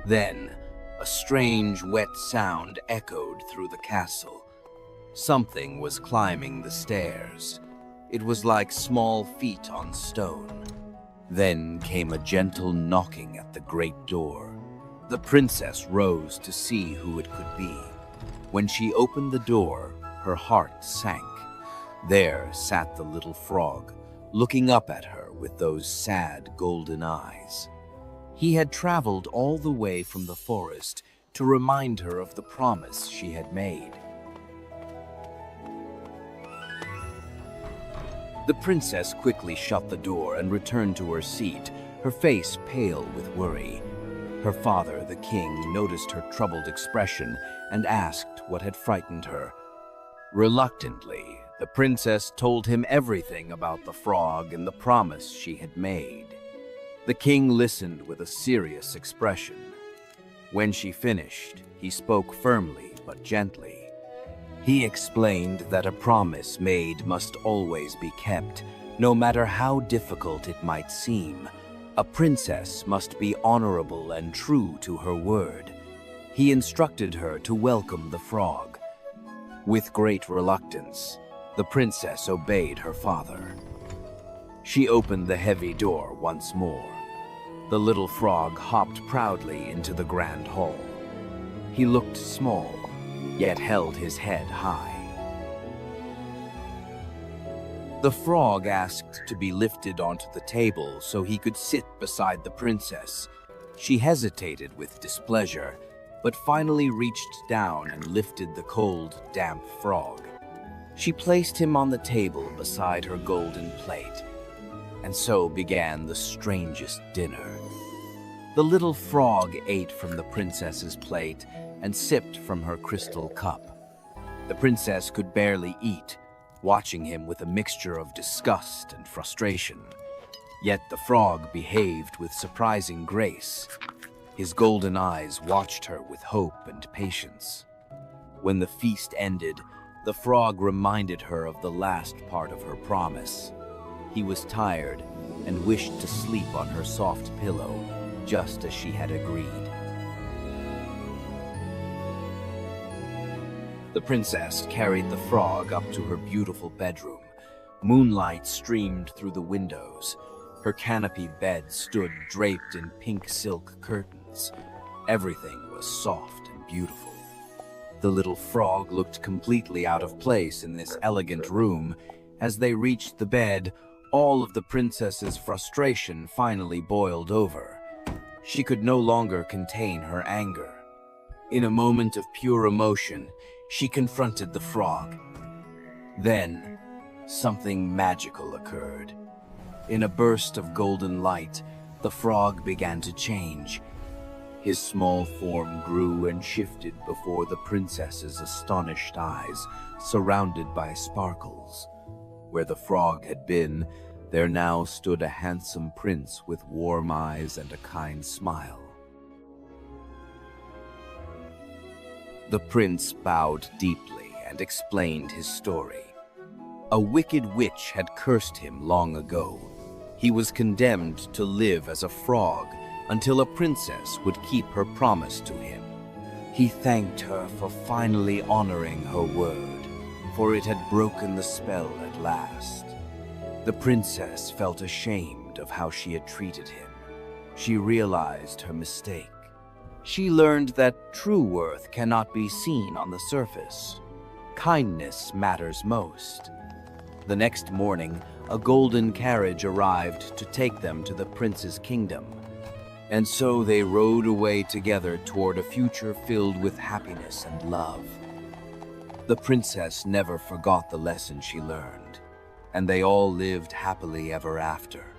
Then, a strange, wet sound echoed through the castle. Something was climbing the stairs. It was like small feet on stone. Then came a gentle knocking at the great door. The princess rose to see who it could be. When she opened the door, her heart sank. There sat the little frog, looking up at her with those sad golden eyes. He had traveled all the way from the forest to remind her of the promise she had made. The princess quickly shut the door and returned to her seat, her face pale with worry. Her father, the king, noticed her troubled expression and asked what had frightened her. Reluctantly, the princess told him everything about the frog and the promise she had made. The king listened with a serious expression. When she finished, he spoke firmly but gently. He explained that a promise made must always be kept, no matter how difficult it might seem. A princess must be honorable and true to her word. He instructed her to welcome the frog. With great reluctance, the princess obeyed her father. She opened the heavy door once more. The little frog hopped proudly into the grand hall. He looked small, yet held his head high. The frog asked to be lifted onto the table so he could sit beside the princess. She hesitated with displeasure, but finally reached down and lifted the cold, damp frog. She placed him on the table beside her golden plate, and so began the strangest dinner. The little frog ate from the princess's plate and sipped from her crystal cup. The princess could barely eat, watching him with a mixture of disgust and frustration. Yet the frog behaved with surprising grace. His golden eyes watched her with hope and patience. When the feast ended, the frog reminded her of the last part of her promise. He was tired and wished to sleep on her soft pillow, just as she had agreed. The princess carried the frog up to her beautiful bedroom. Moonlight streamed through the windows. Her canopy bed stood draped in pink silk curtains. Everything was soft and beautiful. The little frog looked completely out of place in this elegant room. As they reached the bed, all of the princess's frustration finally boiled over. She could no longer contain her anger. In a moment of pure emotion, she confronted the frog. Then, something magical occurred. In a burst of golden light, the frog began to change. His small form grew and shifted before the princess's astonished eyes, surrounded by sparkles. Where the frog had been, there now stood a handsome prince with warm eyes and a kind smile. The prince bowed deeply and explained his story. A wicked witch had cursed him long ago. He was condemned to live as a frog until a princess would keep her promise to him. He thanked her for finally honoring her word, for it had broken the spell at last. The princess felt ashamed of how she had treated him. She realized her mistake. She learned that true worth cannot be seen on the surface. Kindness matters most. The next morning, a golden carriage arrived to take them to the prince's kingdom. And so they rode away together toward a future filled with happiness and love. The princess never forgot the lesson she learned, and they all lived happily ever after.